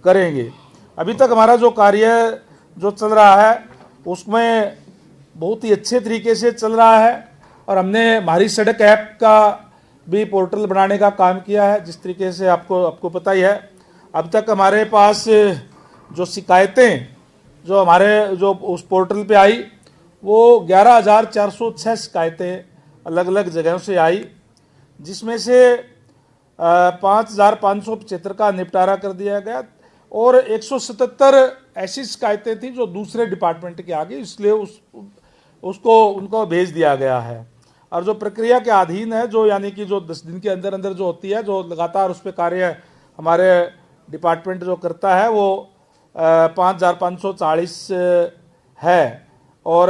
करेंगे। अभी तक हमारा जो कार्य जो चल रहा है उसमें बहुत ही अच्छे तरीके से चल रहा है और हमने हमारी सड़क ऐप का भी पोर्टल बनाने का काम किया है। जिस तरीके से आपको पता ही है, अब तक हमारे पास जो शिकायतें जो हमारे जो उस पोर्टल पे आई वो 11,406 शिकायतें अलग अलग जगहों से आई, जिसमें से 5,575 का निपटारा कर दिया गया और 177 ऐसी शिकायतें थी जो दूसरे डिपार्टमेंट के आगे, इसलिए उनको भेज दिया गया है। और जो प्रक्रिया के अधीन है, जो यानी कि जो 10 दिन के अंदर अंदर जो होती है, जो लगातार उस पर कार्य हमारे डिपार्टमेंट जो करता है, वो 5,540 है और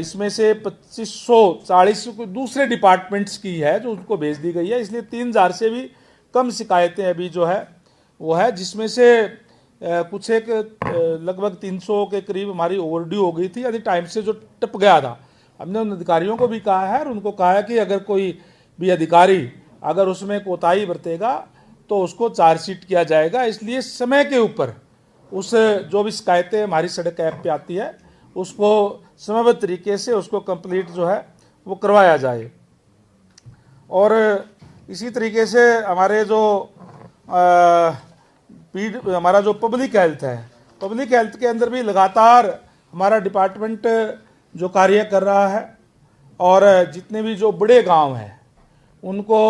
इसमें से 2,540 दूसरे डिपार्टमेंट्स की है जो उनको भेज दी गई है। इसलिए 3,000 से भी कम शिकायतें अभी जो है वो है, जिसमें से कुछ एक लगभग 300 के करीब हमारी ओवरड्यू हो गई थी, यानी टाइम से जो टप गया था। हमने उन अधिकारियों को भी कहा है और उनको कहा है कि अगर कोई भी अधिकारी अगर उसमें कोताही बरतेगा तो उसको चार्जशीट किया जाएगा। इसलिए समय के ऊपर उस जो भी शिकायतें हमारी सड़क ऐप पे आती है उसको समयबद्ध तरीके से उसको कंप्लीट जो है वो करवाया जाए। और इसी तरीके से हमारे जो हमारा जो पब्लिक हेल्थ है, पब्लिक हेल्थ के अंदर भी लगातार हमारा डिपार्टमेंट जो कार्य कर रहा है और जितने भी जो बड़े गांव हैं उनको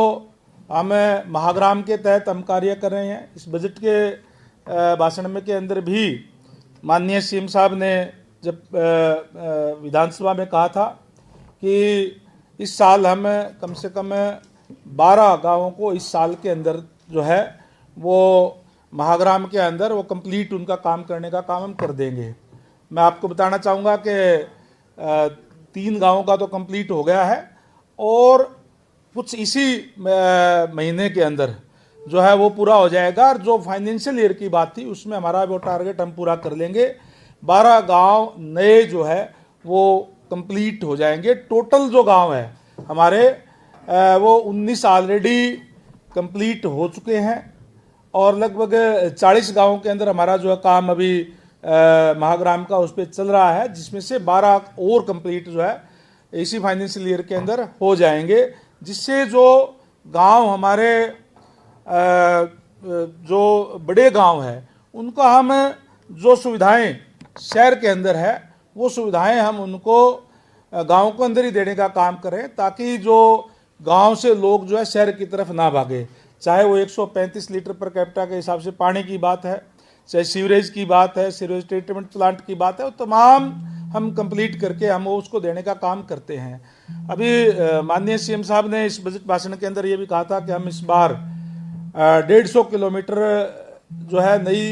हम महाग्राम के तहत हम कार्य कर रहे हैं। इस बजट के भाषण में के अंदर भी माननीय सीएम साहब ने जब विधानसभा में कहा था कि इस साल हम कम से कम 12 गांवों को इस साल के अंदर जो है वो महाग्राम के अंदर वो कंप्लीट उनका काम करने का काम हम कर देंगे। मैं आपको बताना चाहूँगा कि 3 गांवों का तो कंप्लीट हो गया है और कुछ इसी महीने के अंदर जो है वो पूरा हो जाएगा। और जो फाइनेंशियल ईयर की बात थी उसमें हमारा वो टारगेट हम पूरा कर लेंगे। 12 गांव नए जो है वो कंप्लीट हो जाएंगे। टोटल जो गांव है हमारे वो 19 ऑलरेडी कंप्लीट हो चुके हैं और लगभग 40 गांवों के अंदर हमारा जो है काम अभी महाग्राम का उस पर चल रहा है, जिसमें से 12 और कंप्लीट जो है इसी फाइनेंशियल ईयर के अंदर हो जाएंगे, जिससे जो गांव हमारे जो बड़े गांव है उनका हम जो सुविधाएं शहर के अंदर है वो सुविधाएं हम उनको गांव को अंदर ही देने का काम करें, ताकि जो गांव से लोग जो है शहर की तरफ ना भागे। चाहे वो 135 लीटर पर कैपिटा के हिसाब से पानी की बात है, चाहे सीवरेज की बात है, सीवरेज ट्रीटमेंट प्लांट की बात है, वो तमाम हम कंप्लीट करके हम उसको देने का काम करते हैं। अभी माननीय सीएम साहब ने इस बजट भाषण के अंदर ये भी कहा था कि हम इस बार 150 किलोमीटर जो है नई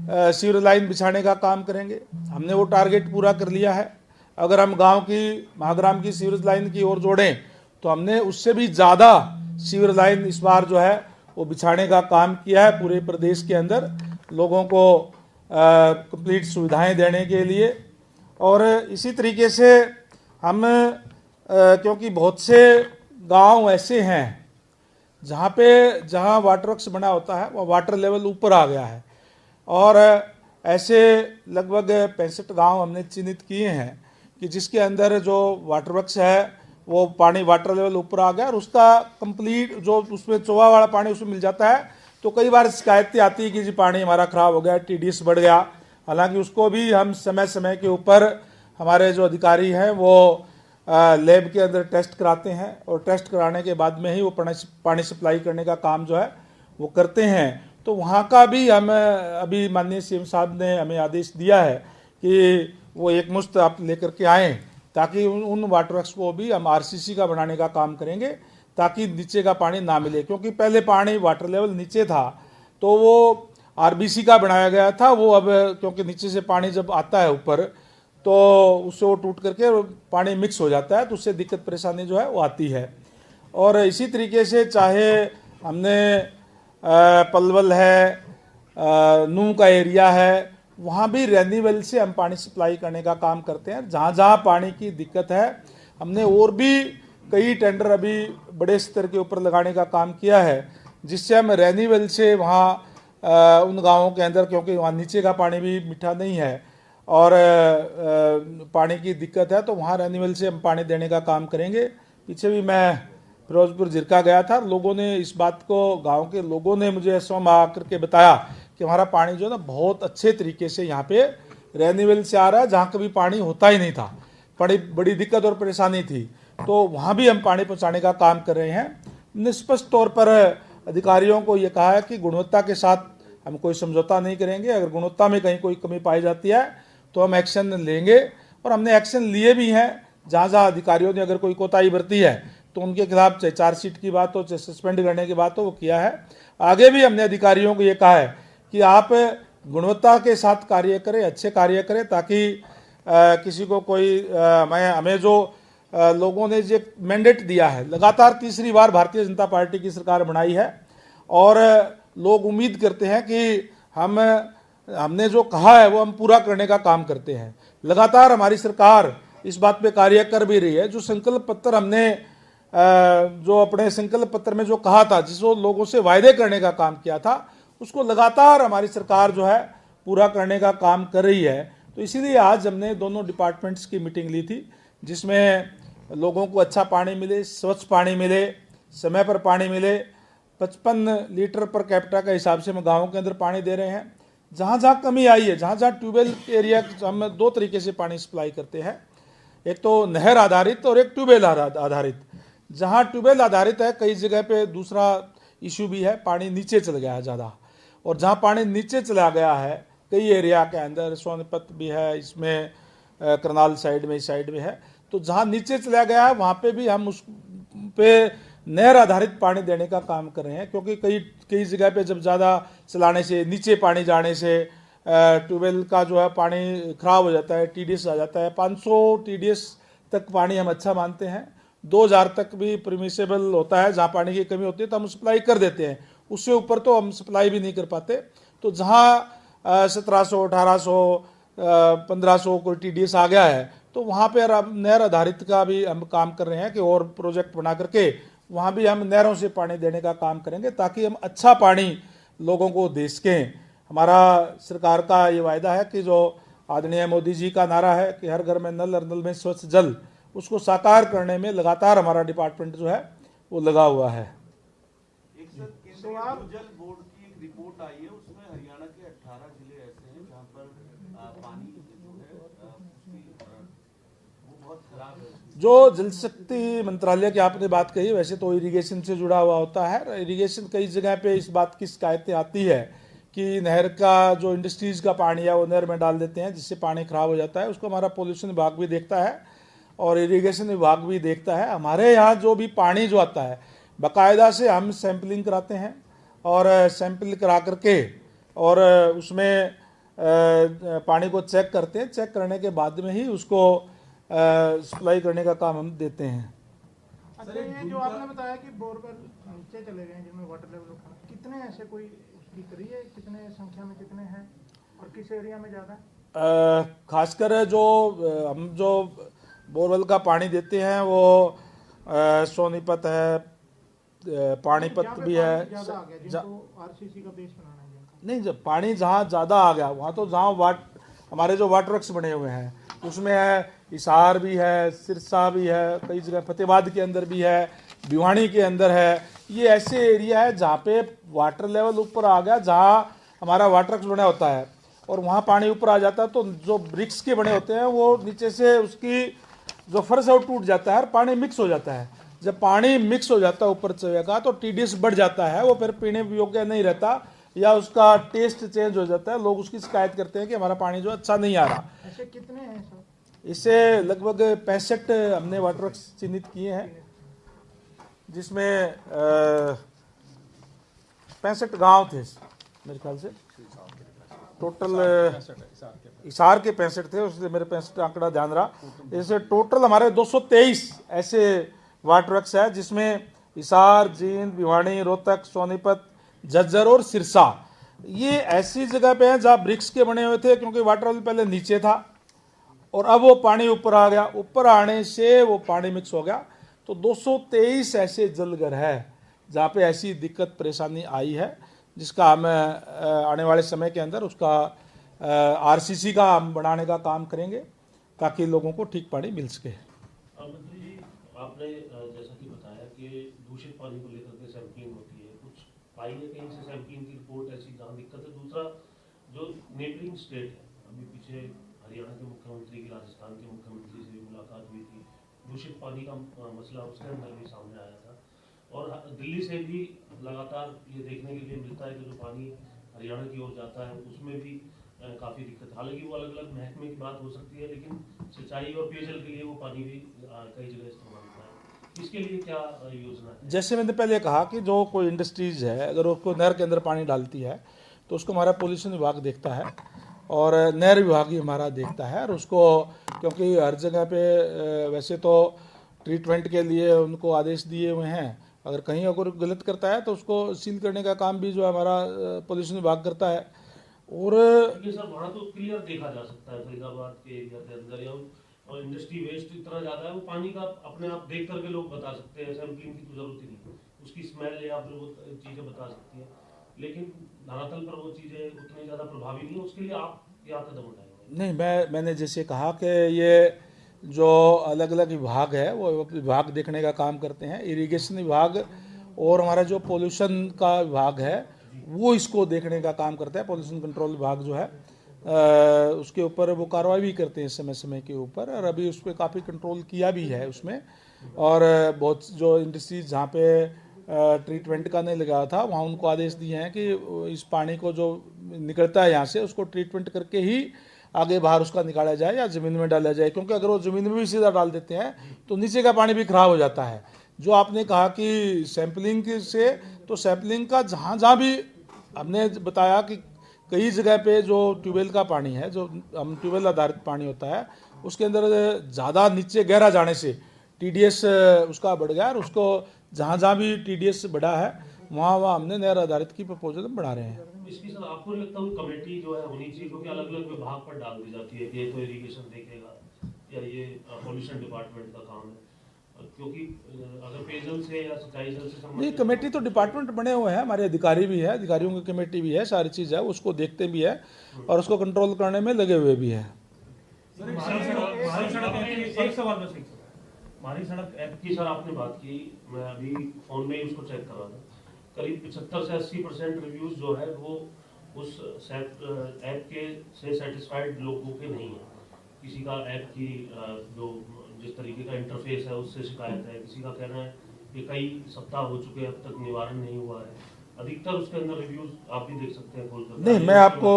सीवरेज लाइन बिछाने का काम करेंगे। हमने वो टारगेट पूरा कर लिया है। अगर हम गांव की महाग्राम की सीवरेज लाइन की ओर जोड़ें तो हमने उससे भी ज़्यादा सीवरेज लाइन इस बार जो है वो बिछाने का काम किया है पूरे प्रदेश के अंदर, लोगों को कंप्लीट सुविधाएं देने के लिए। और इसी तरीके से हम क्योंकि बहुत से गांव ऐसे हैं जहां वाटर वर्क्स बना होता है वह वाटर लेवल ऊपर आ गया है और ऐसे लगभग 65 गांव हमने चिन्हित किए हैं कि जिसके अंदर जो वाटर वर्क्स है वो पानी वाटर लेवल ऊपर आ गया और उसका कंप्लीट जो उसमें चोवा वाला पानी उसमें मिल जाता है। तो कई बार शिकायतें आती है कि जी पानी हमारा ख़राब हो गया, टीडीएस बढ़ गया। हालांकि उसको भी हम समय समय के ऊपर हमारे जो अधिकारी हैं वो लैब के अंदर टेस्ट कराते हैं और टेस्ट कराने के बाद में ही वो पानी सप्लाई करने का काम जो है वो करते हैं। तो वहाँ का भी हम अभी माननीय सीएम साहब ने हमें आदेश दिया है कि वो एक मुश्त आप लेकर के आएँ, ताकि उन वाटर वर्क्स को भी हम आरसीसी का बनाने का काम करेंगे ताकि नीचे का पानी ना मिले। क्योंकि पहले पानी वाटर लेवल नीचे था तो वो आरबीसी का बनाया गया था, वो अब क्योंकि नीचे से पानी जब आता है ऊपर तो उससे वो टूट करके पानी मिक्स हो जाता है, तो उससे दिक्कत परेशानी जो है वो आती है। और इसी तरीके से चाहे हमने पलवल है, नूह का एरिया है, वहाँ भी रेनी वेल से हम पानी सप्लाई करने का काम करते हैं। जहाँ जहाँ पानी की दिक्कत है हमने और भी कई टेंडर अभी बड़े स्तर के ऊपर लगाने का काम किया है, जिससे हम रेनी वेल से वहाँ उन गांवों के अंदर, क्योंकि वहाँ नीचे का पानी भी मीठा नहीं है और पानी की दिक्कत है, तो वहाँ रेन्यूअल से हम पानी देने का काम करेंगे। पीछे भी मैं फिरोजपुर जिरका गया था, लोगों ने इस बात को, गांव के लोगों ने मुझे स्वयं आकर के बताया कि हमारा पानी जो है ना बहुत अच्छे तरीके से यहाँ पे रेन्यूअल से आ रहा है, जहाँ कभी पानी होता ही नहीं था, बड़ी दिक्कत और परेशानी थी, तो वहाँ भी हम पानी पहुँचाने का काम कर रहे हैं। निष्पक्ष तौर पर अधिकारियों को ये कहा है कि गुणवत्ता के साथ हम कोई समझौता नहीं करेंगे, अगर गुणवत्ता में कहीं कोई कमी पाई जाती है तो हम एक्शन लेंगे, और हमने एक्शन लिए भी हैं। जहाँ जहाँ अधिकारियों ने अगर कोई कोताही बरती है तो उनके खिलाफ चाहे चार्जशीट की बात हो, चाहे सस्पेंड करने की बात हो, वो किया है। आगे भी हमने अधिकारियों को ये कहा है कि आप गुणवत्ता के साथ कार्य करें, अच्छे कार्य करें, ताकि किसी को कोई हमें जो लोगों ने जो मैंडेट दिया है, लगातार तीसरी बार भारतीय जनता पार्टी की सरकार बनाई है और लोग उम्मीद करते हैं कि हमने जो कहा है वो हम पूरा करने का काम करते हैं। लगातार हमारी सरकार इस बात पे कार्य कर भी रही है। जो संकल्प पत्र हमने जो अपने संकल्प पत्र में जो कहा था, जिसको लोगों से वायदे करने का काम किया था, उसको लगातार हमारी सरकार जो है पूरा करने का काम कर रही है। तो इसीलिए आज हमने दोनों डिपार्टमेंट्स की मीटिंग ली थी, जिसमें लोगों को अच्छा पानी मिले, स्वच्छ पानी मिले, समय पर पानी मिले। 55 लीटर पर कैपिटा का हिसाब से हम गाँवों के अंदर पानी दे रहे हैं। जहाँ जहाँ कमी आई है, जहाँ जहाँ ट्यूबवेल एरिया, हम 2 तरीके से पानी सप्लाई करते हैं, एक तो नहर आधारित और एक ट्यूबवेल आधारित। जहाँ ट्यूबवेल आधारित है, कई जगह पे दूसरा इशू भी है, पानी नीचे चल गया है ज़्यादा, और जहाँ पानी नीचे चला गया है कई एरिया के अंदर, सोनीपत भी है इसमें, करनाल साइड में, इस साइड में है, तो जहाँ नीचे चला गया है वहाँ पे भी हम उस पे नहर आधारित पानी देने का काम कर रहे हैं। क्योंकि कई जगह पे जब ज़्यादा चलाने से, नीचे पानी जाने से ट्यूबवेल का जो है पानी खराब हो जाता है, टीडीएस आ जाता है। 500 टीडीएस तक पानी हम अच्छा मानते हैं, 2000 तक भी परमिसेबल होता है। जहाँ पानी की कमी होती है तो हम सप्लाई कर देते हैं, उससे ऊपर तो हम सप्लाई भी नहीं कर पाते। तो जहाँ 1700, 1800, 1500 कोई टीडीएस आ गया है, तो वहाँ पर अब नहर आधारित का भी हम काम कर रहे हैं कि और प्रोजेक्ट बना करके वहाँ भी हम नहरों से पानी देने का काम करेंगे, ताकि हम अच्छा पानी लोगों को दे सकें। हमारा सरकार का ये वायदा है कि जो आदरणीय मोदी जी का नारा है कि हर घर में नल और नल में स्वच्छ जल, उसको साकार करने में लगातार हमारा डिपार्टमेंट जो है वो लगा हुआ है। एक सर, केंद्रीय जल बोर्ड की एक रिपोर्ट आई है, उसमें हरियाणा के 18 जिले ऐसे हैं जहाँ पर पानी जो है वो बहुत खराब है। जो जल शक्ति मंत्रालय की आपने बात कही, वैसे तो इरिगेशन से जुड़ा हुआ होता है। इरिगेशन कई जगह पे इस बात की शिकायतें आती है कि नहर का जो इंडस्ट्रीज का पानी है वो नहर में डाल देते हैं, जिससे पानी खराब हो जाता है। उसको हमारा पोल्यूशन विभाग भी देखता है और इरिगेशन विभाग भी देखता है। हमारे यहाँ जो भी पानी जो आता है, बाकायदा से हम सैंपलिंग कराते हैं और सैंपल करा करके और उसमें पानी को चेक करते हैं। चेक करने के बाद में ही उसको सप्लाई करने का काम हम देते हैं। अच्छा, ये जो आपने बताया कि बोरवेल नीचे चले गए हैं जिनमें वाटर लेवल उठा, कितने ऐसे कोई उसकी करी है, कितने संख्या में कितने हैं और किस एरिया में ज़्यादा है? खासकर जो हम जो बोरवेल का पानी देते हैं वो सोनीपत है, पानीपत भी है। आरसीसी का बेस बनाना है नहीं, जब पानी जहाँ ज़्यादा आ गया वहाँ तो जहाँ हमारे जो वाटर वर्क्स बने हुए हैं उसमें है, हिसार भी है, सिरसा भी है, कई जगह फतेहाबाद के अंदर भी है, भिवानी के अंदर है। ये ऐसे एरिया है जहाँ पे वाटर लेवल ऊपर आ गया, जहाँ हमारा वाटर वर्क्स बना होता है और वहाँ पानी ऊपर आ जाता है, तो जो ब्रिक्स के बने होते हैं वो नीचे से उसकी जो फर्श है वो टूट जाता है और पानी मिक्स हो जाता है। जब पानी मिक्स हो जाता है ऊपर चलेगा तो टीडीएस बढ़ जाता है, वो फिर पीने योग्य नहीं रहता या उसका टेस्ट चेंज हो जाता है। लोग उसकी शिकायत करते हैं कि हमारा पानी जो अच्छा नहीं आ रहा। ऐसे कितने हैं सर? इससे लगभग 65 हमने वाटर वर्क्स चिन्हित किए हैं, जिसमें 65 गांव थे मेरे ख्याल से। टोटल हिसार के 65 थे, उससे मेरे 65 आंकड़ा ध्यान रहा। इससे टोटल हमारे 223 ऐसे वाटर वर्क्स है, जिसमें हिसार, जींद, भिवानी, रोहतक, सोनीपत, झज्जर और सिरसा, ये ऐसी जगह पे हैं जहाँ ब्रिक्स के बने हुए थे, क्योंकि वाटर लेवल पहले नीचे था और अब वो पानी ऊपर आ गया। ऊपर आने से वो पानी मिक्स हो गया। तो 223 ऐसे जलघर है जहाँ पे ऐसी दिक्कत परेशानी आई है। जिसका हम आने वाले समय के अंदर उसका आरसीसी का हम बनाने का काम करेंगे ताकि लोगों को ठीक पानी मिल सके। मंत्री जी, आपने जैसा कि बताया कि दूषित पानी को लेकर के सैंपलिंग होती है, कुछ पाई है कहीं से सैंपलिंग की रिपोर्ट ऐसी जहाँ दिक्कत है। दूसरा, जो नेबरिंग स्टेट है, अभी पीछे हरियाणा के मुख्यमंत्री की राजस्थान के मुख्यमंत्री से भी मुलाकात हुई थी, दूषित पानी का मसला उसके अंदर भी सामने आया था। और दिल्ली से भी लगातार ये देखने के लिए मिलता है कि जो पानी हरियाणा की ओर जाता है उसमें भी काफ़ी दिक्कत। हालांकि वो अलग अलग महकमे की बात हो सकती है, लेकिन सिंचाई और पेयजल के लिए वो पानी भी कई जगह इस्तेमाल होता है। इसके लिए क्या योजना है? जैसे मैंने पहले कहा कि जो कोई इंडस्ट्रीज है अगर उसको नहर के अंदर पानी डालती है तो उसको हमारा पोल्यूशन विभाग देखता है और नहर विभाग ही हमारा देखता है। और उसको, क्योंकि हर जगह पे वैसे तो ट्रीटमेंट के लिए उनको आदेश दिए हुए हैं, अगर कहीं अगर गलत करता है तो उसको सील करने का काम भी जो हमारा पोल्यूशन विभाग करता है। और सर वहाँ तो क्लियर देखा जा सकता है, फरीदाबाद के एरिया के अंदर या और इंडस्ट्री वेस्ट इतना ज़्यादा है, वो पानी का अपने आप देख करके लोग बता सकते हैं, सैंपलिंग की तो जरूरत ही नहीं, उसकी स्मेल या फिर वो चीज़ें बता सकती है। लेकिन धरातल पर वो चीज़ें उतनी ज़्यादा प्रभावी नहीं है, उसके लिए आप क्या कदम उठाएंगे? नहीं, मैंने जैसे कहा कि ये जो अलग अलग विभाग है वो विभाग देखने का काम करते हैं। इरिगेशन विभाग और हमारा जो पोल्यूशन का विभाग है वो इसको देखने का काम करता है। पोल्यूशन कंट्रोल विभाग जो है उसके ऊपर वो कार्रवाई भी करते हैं समय समय के ऊपर, और अभी उस पर काफ़ी कंट्रोल किया भी है उसमें। और बहुत जो इंडस्ट्रीज जहाँ पे ट्रीटमेंट का नहीं लगा था वहाँ उनको आदेश दिए हैं कि इस पानी को जो निकलता है यहाँ से उसको ट्रीटमेंट करके ही आगे बाहर उसका निकाला जाए या ज़मीन में डाला जाए, क्योंकि अगर वो ज़मीन में भी सीधा डाल देते हैं तो नीचे का पानी भी खराब हो जाता है। जो आपने कहा कि सैंपलिंग से, तो सैंपलिंग का जहाँ जहाँ भी हमने बताया कि कई जगह पे जो ट्यूबवेल का पानी है, जो हम ट्यूबवेल आधारित पानी होता है, उसके अंदर ज़्यादा नीचे गहरा जाने से टीडीएस उसका बढ़ गया, और उसको जहाँ जहाँ भी टीडीएस बढ़ा है वहाँ हमने नहर आधारित की प्रपोजल बढ़ा रहे हैं। इसकी सर आपको लगता है कमेटी जो है होनी चाहिए, क्योंकि अलग अलग विभाग पर डाल दी जाती है कि ये तो इरिगेशन देखेगा या ये पोल्यूशन डिपार्टमेंट का काम है, क्योंकि अगर पेयजल से या सिंचाई जल से नहीं, कमेटी तो डिपार्टमेंट बने हुए हैं, हमारे अधिकारी भी है, अधिकारियों की कमेटी भी है, सारी चीज़ है, उसको देखते भी है और उसको कंट्रोल करने में लगे हुए भी है। हमारी सड़क ऐप की सर आपने बात की, मैं अभी फोन में ही उसको चेक कर रहा था, करीब 75 से 80% रिव्यूज जो है वो उस ऐप के से सेटिस्फाइड लोगों के नहीं है। किसी का ऐप की जो जिस तरीके का इंटरफेस है उससे शिकायत है, किसी का कहना है कि कई सप्ताह हो चुके अब तक निवारण नहीं हुआ है। अधिकतर उसके अंदर रिव्यूज आप भी देख सकते हैं खोलकर। नहीं, मैं आपको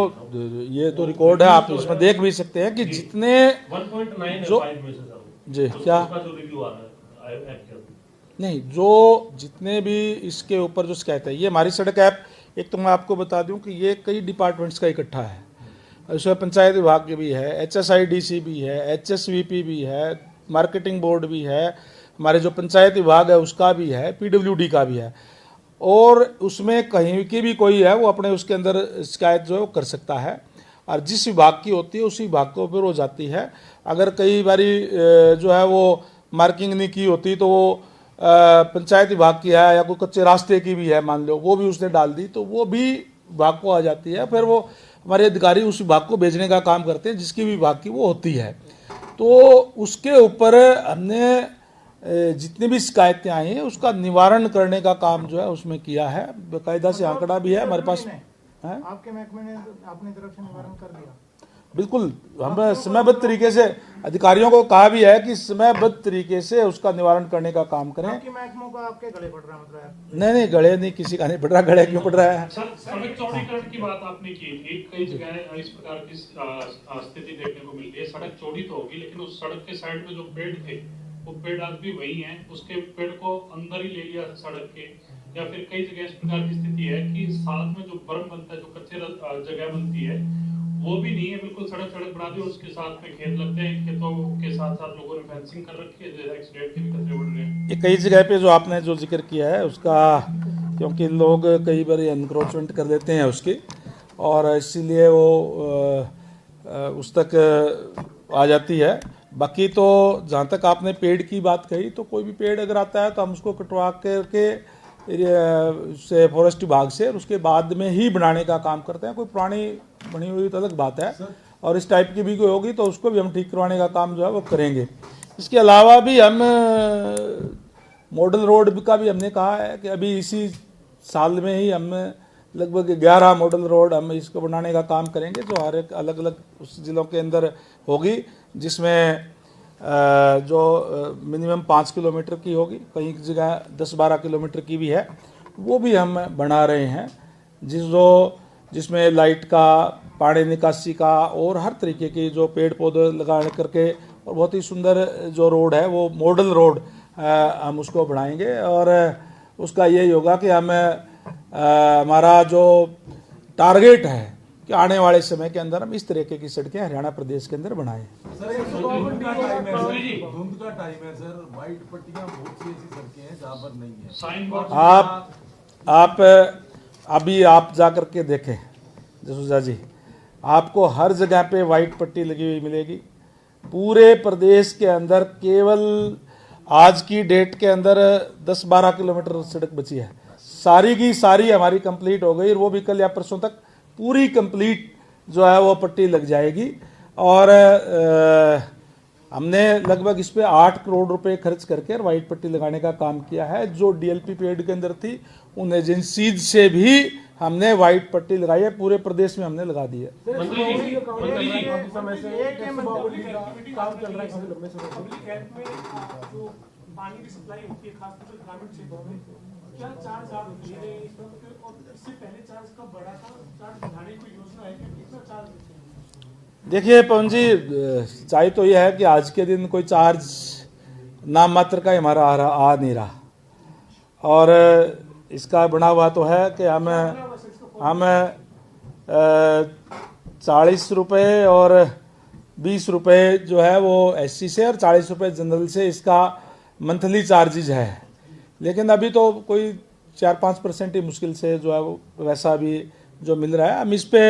ये तो रिकॉर्ड है, आप इसमें देख भी सकते हैं कि जितने 1.9 जो 5 में से सर जी क्या जो रिव्यू आ रहा है ऐप के अंदर, नहीं, जो जितने भी इसके ऊपर जो शिकायत है, ये हमारी सड़क ऐप, एक तो मैं आपको बता दूं कि ये कई डिपार्टमेंट्स का इकट्ठा है। इसमें पंचायत विभाग की भी है, HSIDC भी है, HSVP भी है, मार्केटिंग बोर्ड भी है, हमारे जो पंचायत विभाग है उसका भी है, PWD का भी है, और उसमें कहीं की भी कोई है वो अपने उसके अंदर शिकायत जो है वो कर सकता है। और जिस विभाग की होती है उसी विभाग को फिर वो जाती है। अगर कई बारी जो है वो मार्किंग नहीं की होती तो वो पंचायत विभाग की है या कोई कच्चे रास्ते की भी है, मान लो वो भी उसने डाल दी तो वो भी विभाग को आ जाती है। फिर वो हमारे अधिकारी उस विभाग को भेजने का काम करते हैं जिसकी भी विभाग की वो होती है। तो उसके ऊपर हमने जितनी भी शिकायतें आई हैं उसका निवारण करने का काम जो है उसमें किया है, बाकायदा से आंकड़ा भी है हमारे पास है। आपके महकमे ने अपनी तरफ से निवारण कर दिया? बिल्कुल, हम समयबद्ध तरीके से अधिकारियों को कहा भी है कि समयबद्ध तरीके से उसका निवारण करने का काम करें। आपके महकमों का आपके गले पड़ रहा मतलब? नहीं, गले नहीं, किसी का नहीं पड़ रहा, गले क्यों पड़ रहा है? सड़क चौड़ीकरण की बात आपने की थी, कई जगह इस प्रकार की स्थिति देखने को मिलती है। सड़क चौड़ी तो होगी लेकिन उस सड़क के साइड में जो पेड़ थे वो पेड़ आज भी वही हैं, उसके पेड़ को अंदर ही ले लिया सड़क के, या फिर कई जगह इस प्रकार की स्थिति है कि साथ में जो बर्म बनता है, जो कच्चे जगह बनती है वो भी नहीं है, बिल्कुल सड़क बना दी और उसके साथ में खेत लगते हैं, खेतों के साथ साथ लोगों ने फेंसिंग कर रखी है, एक्सीडेंट के भी खतरे बढ़ रहे हैं। ये कई जगह पे जो आपने जो जिक्र किया है उसका, क्योंकि लोग कई बार एनक्रोचमेंट कर देते हैं उसकी, और इसीलिए वो उस तक आ जाती है। बाकी तो जहाँ तक आपने पेड़ की बात कही, तो कोई भी पेड़ अगर आता है तो हम उसको कटवा करके से फॉरेस्ट विभाग से, और उसके बाद में ही बनाने का काम करते हैं। कोई पुरानी बनी हुई तो अलग बात है, और इस टाइप की भी कोई होगी तो उसको भी हम ठीक करवाने का काम जो है वो करेंगे। इसके अलावा भी हम मॉडल रोड का भी हमने कहा है कि अभी इसी साल में ही हम लगभग 11 मॉडल रोड हम इसको बनाने का काम करेंगे, जो हर एक अलग अलग उस जिलों के अंदर होगी, जिसमें जो मिनिमम 5 किलोमीटर की होगी, कहीं की जगह 10-12 किलोमीटर की भी है, वो भी हम बना रहे हैं, जिसमें लाइट का, पानी निकासी का और हर तरीके की जो पेड़ पौधे लगा करके और बहुत ही सुंदर जो रोड है वो मॉडल रोड हम उसको बढ़ाएंगे। और उसका यही होगा कि हम हमारा जो टारगेट है कि आने वाले समय के अंदर हम इस तरीके की सड़कें हरियाणा प्रदेश के अंदर बनाएं। सर धुंध का टाइम है सर, वाइट पट्टियां बहुत सी ऐसी सड़कें हैं जहाँ पर नहीं है। साइन बोर्ड आप अभी आप जा करके देखें जसूजा जी, आपको हर जगह पे वाइट पट्टी लगी हुई मिलेगी। पूरे प्रदेश के अंदर केवल आज की डेट के अंदर 10-12 किलोमीटर सड़क बची है, सारी की सारी हमारी कंप्लीट हो गई, और वो भी कल या परसों तक पूरी कंप्लीट जो है वो पट्टी लग जाएगी। और हमने लगभग इस पे 8 करोड़ रुपए खर्च करके वाइट पट्टी लगाने का काम किया है। जो डीएलपी पेड के अंदर थी उन एजेंसीज से भी हमने वाइट पट्टी लगाई है, पूरे प्रदेश में हमने लगा दी है। मंत्री जी काम चल रहा है काफी लंबे समय से। जो पानी की सप्लाई होती है खासतौर से ग्रामीण क्षेत्रों में, क्या चार्ज आप ले रहे हैं इसमें, और इससे पहले चार्ज कब बढ़ा था, चार्ज बढ़ाने की योजना है कि कितना चार्ज? देखिए पवन जी, चाहे तो यह है कि आज के दिन कोई चार्ज नाम मात्र का हमारा आ नहीं रहा, और इसका बना हुआ तो है कि हम 40 रुपये और 20 रुपये जो है वो एससी से और 40 रुपये जनरल से इसका मंथली चार्जेज है। लेकिन अभी तो कोई 4-5% ही मुश्किल से जो है वो वैसा भी जो मिल रहा है। हम इस पे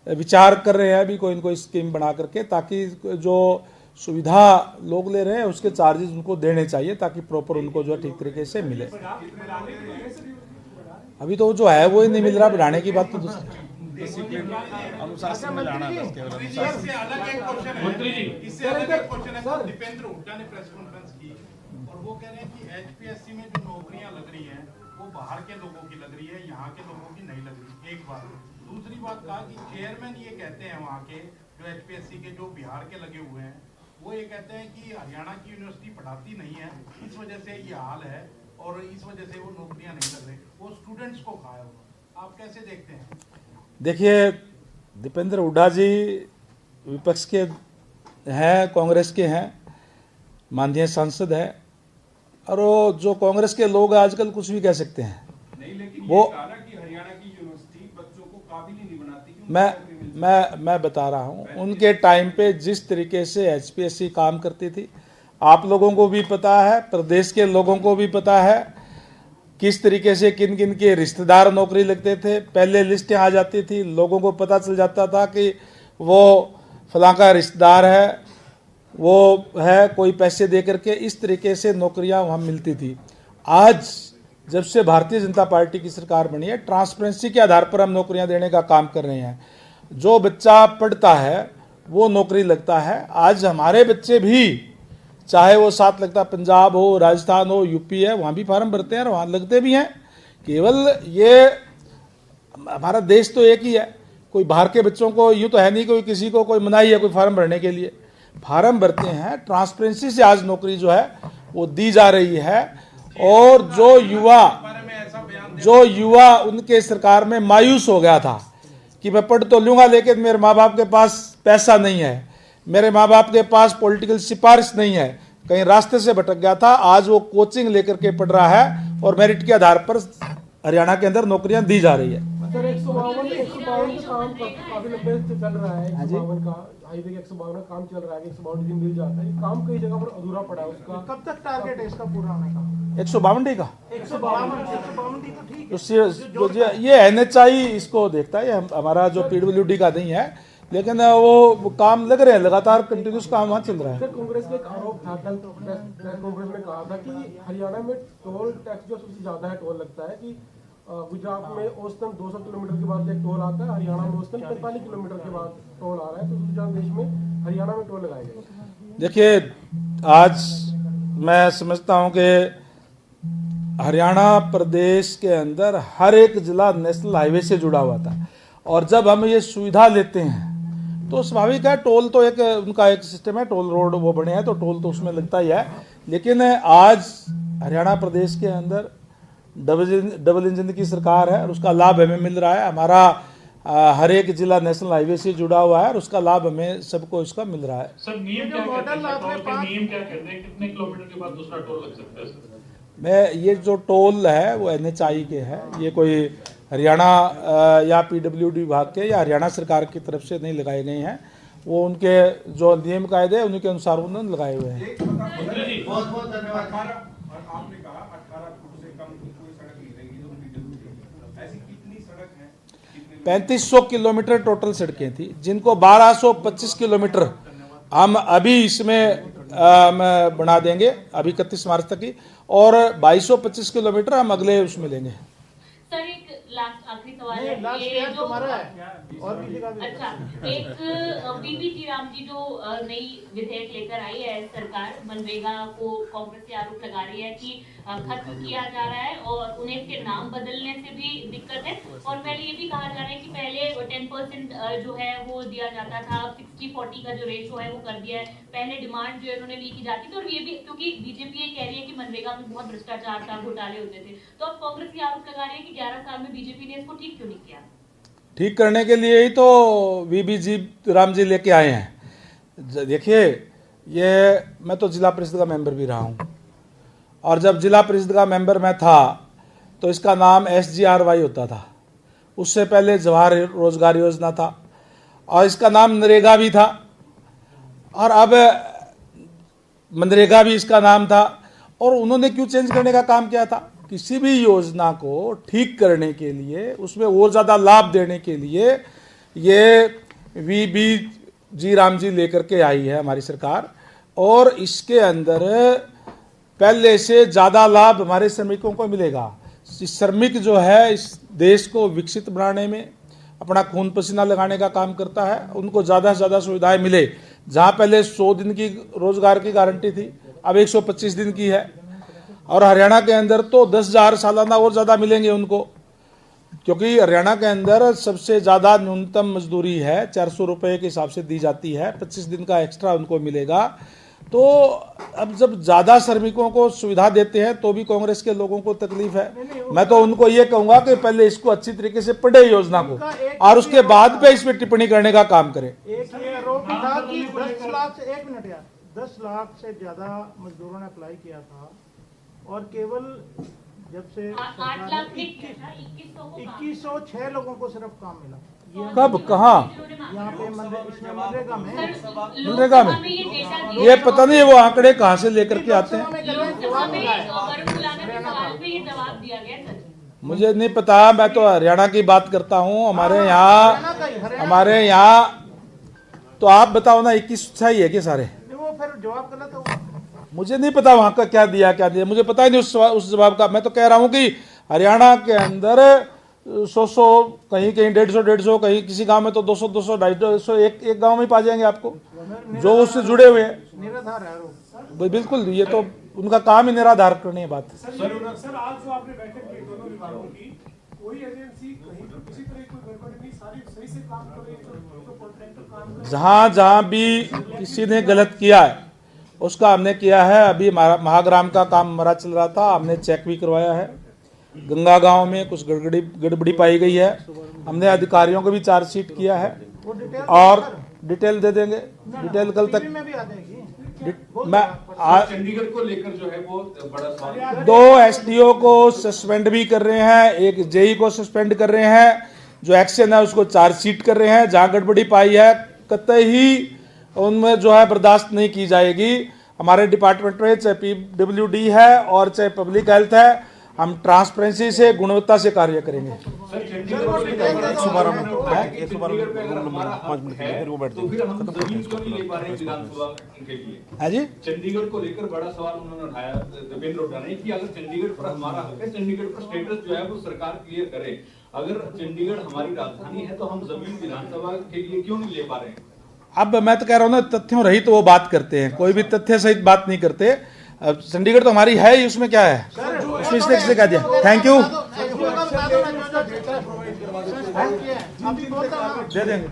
विचार कर रहे हैं अभी कोई न कोई स्कीम बना करके, ताकि जो सुविधा लोग ले रहे हैं उसके चार्जेस उनको देने चाहिए, ताकि प्रॉपर उनको जो ठीक तरीके से मिले। अभी तो जो है वो ही नहीं मिल रहा, बढ़ाने की बात तो दूसरी। अनुशासन में लाना बस केवल इससे अलग एक क्वेश्चन है, इससे अलग एक क्वेश्चन है। दीपेंद्र हुड्डा ने प्रेस कॉन्फ्रेंस की और वो कह रहे हैं कि एचपीएससी में जो नौकरियां लग रही हैं वो बाहर के लोगों की लग रही है, यहाँ के लोगों की नहीं लग रही। एक बात। दूसरी बात कहा कि चेयरमैन ये कहते हैं वहाँ के जो एचपीएससी के जो बिहार के लगे हुए हैं, वो ये कहते हैं कि हरियाणा की यूनिवर्सिटी पढ़ाती नहीं है, इस वजह से ये हाल है और इस वजह से वो नौकरियां नहीं लग रही, वो स्टूडेंट्स को खाया हुआ। आप कैसे देखते हैं? देखिए, दीपेंद्र हुड्डा जी विपक्ष के हैं, कांग्रेस के हैं, माननीय सांसद है, और वो जो कांग्रेस के लोग आजकल कुछ भी कह सकते हैं। नहीं, लेकिन वो कि हरियाणा की यूनिवर्सिटी बच्चों को काबिल ही नहीं बनाती। मैं बता रहा हूँ, उनके टाइम पे जिस तरीके से एचपीएससी काम करती थी, आप लोगों को भी पता है, प्रदेश के लोगों को भी पता है किस तरीके से किन किन के रिश्तेदार नौकरी लगते थे। पहले लिस्टें आ जाती थी, लोगों को पता चल जाता था कि वो फलां का रिश्तेदार है, वो है, कोई पैसे दे करके इस तरीके से नौकरियां वहाँ मिलती थी। आज जब से भारतीय जनता पार्टी की सरकार बनी है, ट्रांसपेरेंसी के आधार पर हम नौकरियां देने का काम कर रहे हैं। जो बच्चा पढ़ता है वो नौकरी लगता है। आज हमारे बच्चे भी, चाहे वो साथ लगता पंजाब हो, राजस्थान हो, यूपी है, वहाँ भी फार्म भरते हैं और वहाँ लगते भी हैं। केवल ये हमारा देश तो एक ही है, कोई बाहर के बच्चों को यूँ तो है नहीं कोई किसी को कोई मनाही है कोई फार्म भरने के लिए, फार्म भरते हैं। ट्रांसपेरेंसी से आज नौकरी जो है वो दी जा रही है। और जो युवा उनके सरकार में मायूस हो गया था कि मैं पढ़ तो लूँगा लेकिन मेरे माँ बाप के पास पैसा नहीं है, मेरे माँ बाप के पास पॉलिटिकल सिफारिश नहीं है, कहीं रास्ते से भटक गया था, आज वो कोचिंग लेकर के पढ़ रहा है और मेरिट के आधार पर हरियाणा के अंदर नौकरियां दी जा रही है। सर 152 का काम काफी लंबे से चल रहा है। 152 का हाईवे का 152 का काम चल रहा है, 152 दिन मिल जाता है, काम कई जगह पर अधूरा पड़ा है। उसका कब तक टारगेट है इसका पूरा होने का? 152 डे का 152 डी तो ठीक है। ये NHI इसको देखता है, ये हमारा जो PWD का नहीं है, लेकिन वो काम लग रहे हैं, लगातार कंटिन्यूस काम वहाँ चल रहा है। सर कांग्रेस का एक आरोप था, कल प्रेस कॉन्फ्रेंस में कहा था कि हरियाणा में टोल टैक्स जो सबसे ज्यादा है, टोल लगता है कि गुजरात में औसतन 200 किलोमीटर के बाद एक टोल आता है, हरियाणा में औसतन 45 किलोमीटर के बाद टोल आ रहा है, तो गुजरात देश में हरियाणा में टोल लगाए गए। देखिए, आज मैं समझता हूँ कि हरियाणा प्रदेश के अंदर हर एक जिला नेशनल हाईवे से जुड़ा हुआ था, और जब हम ये सुविधा लेते हैं तो स्वाभाविक है, टोल तो एक उनका एक सिस्टम है, टोल रोड वो बने हैं तो टोल तो उसमें लगता ही है। लेकिन आज हरियाणा प्रदेश के अंदर डबल इंजन की सरकार है और उसका लाभ हमें मिल रहा है। हमारा हर एक जिला नेशनल हाईवे से जुड़ा हुआ है और उसका लाभ हमें सबको इसका मिल रहा है। सर नियम क्या कहते हैं, टोल के नियम क्या कहते हैं, कितने किलोमीटर के बाद दूसरा टोल लग सकता है सर? मैं ये जो टोल है वो NHAI के है, ये कोई हरियाणा या PWD विभाग के या हरियाणा सरकार की तरफ से नहीं लगाए गए हैं, वो उनके जो नियम कायदे उन्हीं के अनुसार उन्होंने लगाए हुए हैं। बहुत बहुत धन्यवाद। आपने कहा 18 फुट से कम कोई सड़क नहीं रहेगी जो PWD, ऐसी कितनी सड़क है? 3500 किलोमीटर टोटल सड़कें थी, जिनको 1225 किलोमीटर हम अभी इसमें बना देंगे, अभी 31 मार्च तक की, और 2225 किलोमीटर हम अगले उसमें लेंगे। सर एक लास्ट आखिरी सवाल है, लास्ट ये ईयर जो तुम्हारा है और किसी का भी। अच्छा, एक बीबी जी राम जी जो नई विधेयक लेकर आई है सरकार, मनरेगा को कांग्रेस से आरोप लगा रही है कि खत्म किया जा रहा है और उन्हें इसके नाम बदलने से भी दिक्कत है, और पहले ये भी कहा जा रहा है कि पहले 10% जो है वो दिया जाता था, 60-40 का जो रेशो है वो कर दिया है। पहले डिमांड जो है उन्होंने ली की जाती थी, और ये भी क्योंकि बीजेपी ये कह रही है कि मनरेगा में बहुत भ्रष्टाचार था, घोटाले होते थे, तो अब कांग्रेस ये आरोप लगा रही है कि 11 साल में बीजेपी ने इसको ठीक क्यों नहीं किया? ठीक करने के लिए ही तो वीबी जी राम जी लेके आए हैं। देखिए, ये मैं तो जिला परिषद का मेंबर भी रहा हूँ, और जब जिला परिषद का मेंबर मैं था तो इसका नाम SGRY होता था, उससे पहले जवाहर रोजगार योजना था, और इसका नाम नरेगा भी था, और अब मनरेगा भी इसका नाम था। और उन्होंने क्यों चेंज करने का काम किया था? किसी भी योजना को ठीक करने के लिए, उसमें और ज़्यादा लाभ देने के लिए ये वीबी जी राम जी लेकर के आई है हमारी सरकार, और इसके अंदर पहले से ज़्यादा लाभ हमारे श्रमिकों को मिलेगा। श्रमिक जो है इस देश को विकसित बनाने में अपना खून पसीना लगाने का काम करता है, उनको ज़्यादा से ज़्यादा सुविधाएं मिले। जहाँ पहले 100 दिन की रोजगार की गारंटी थी, अब 125 दिन की है, और हरियाणा के अंदर तो 10,000 सालाना और ज़्यादा मिलेंगे उनको, क्योंकि हरियाणा के अंदर सबसे ज़्यादा न्यूनतम मजदूरी है 400 रुपये के हिसाब से दी जाती है, 25 दिन का एक्स्ट्रा उनको मिलेगा। तो अब जब ज़्यादा श्रमिकों को सुविधा देते हैं तो भी कांग्रेस के लोगों को तकलीफ है। मैं तो उनको ये कहूँगा कि पहले इसको अच्छी तरीके से पढ़े योजना को, और उसके बाद पे इस पर टिप्पणी करने का काम करें। एक ये आरोप भी था कि 10 लाख से 1 मिनट यार 10 लाख से ज्यादा मजदूरों ने अप्लाई किया था, और केवल जब से 8 लाख में किया था, 2106 लोगों को सिर्फ काम मिला। कब, कहाँ? यहाँ पे मनरेगा में मनरेगा में ये पता नहीं वो आंकड़े कहाँ से लेकर के आते हैं, मुझे नहीं पता। मैं तो हरियाणा की बात करता हूँ, हमारे यहाँ तो आप बताओ ना, 21 ही है कि सारे? वो फिर जवाब गलत होगा। मुझे नहीं पता वहां का क्या दिया, मुझे पता ही नहीं उस जवाब का। मैं तो कह रहा हूं कि हरियाणा के अंदर 100 कहीं 150 कहीं किसी गांव में तो 200 250 एक गांव में पा जाएंगे आपको जो उससे जुड़े हुए हैं। निराधार है बिल्कुल, ये तो उनका काम ही निराधार करने की बात है। सर आज जो आपने बैठक की दोनों विभागों की, कोई एजेंसी कहीं पर किसी तरह कोई गड़बड़ी नहीं, सारी सही से काम कर रही है, जो कॉन्ट्रैक्टर काम कर रहे हैं। जहां भी किसी ने गलत किया है उसका हमने किया है। अभी महाग्राम का काम हमारा चल रहा था, हमने चेक भी करवाया है। गंगा गांव में कुछ गड़बड़ी पाई गई है, हमने अधिकारियों को भी चार्जशीट किया है, और डिटेल दे देंगे। डिटेल कल तक मैं चंडीगढ़ को लेकर जो है वो बड़ा सवाल, 2 SDO को सस्पेंड भी कर रहे हैं, एक JE को सस्पेंड कर रहे हैं, जो एक्शन है उसको चार्जशीट कर रहे हैं। जहां गड़बड़ी पाई है कतई उनमें जो है बर्दाश्त नहीं की जाएगी। हमारे डिपार्टमेंट में चाहे PWD है और चाहे पब्लिक हेल्थ है, हम ट्रांसपेरेंसी से, गुणवत्ता से कार्य करेंगे। सर चंडीगढ़ को लेकर तो फिर हम जमीन क्यों नहीं ले पा रहे हैं विधानसभा के लिए? है जी, चंडीगढ़ को लेकर बड़ा सवाल उन्होंने उठाया दीपेंद्र उठा ने कि अगर चंडीगढ़ पर हमारा हक है, चंडीगढ़ पर स्टेटस जो है वो सरकार क्लियर करे। अगर चंडीगढ़ हमारी राजधानी है तो हम जमीन विधानसभा के लिए क्यों नहीं ले पा रहे हैं? अब मैं तो कह रहा हूँ ना, तथ्यों रहित तो वो बात करते हैं, कोई भी तथ्य सहित बात नहीं करते। अब चंडीगढ़ तो हमारी है ही, उसमें क्या है, उसमें इसलिए किसे कह दिया। थैंक यू, दे देंगे।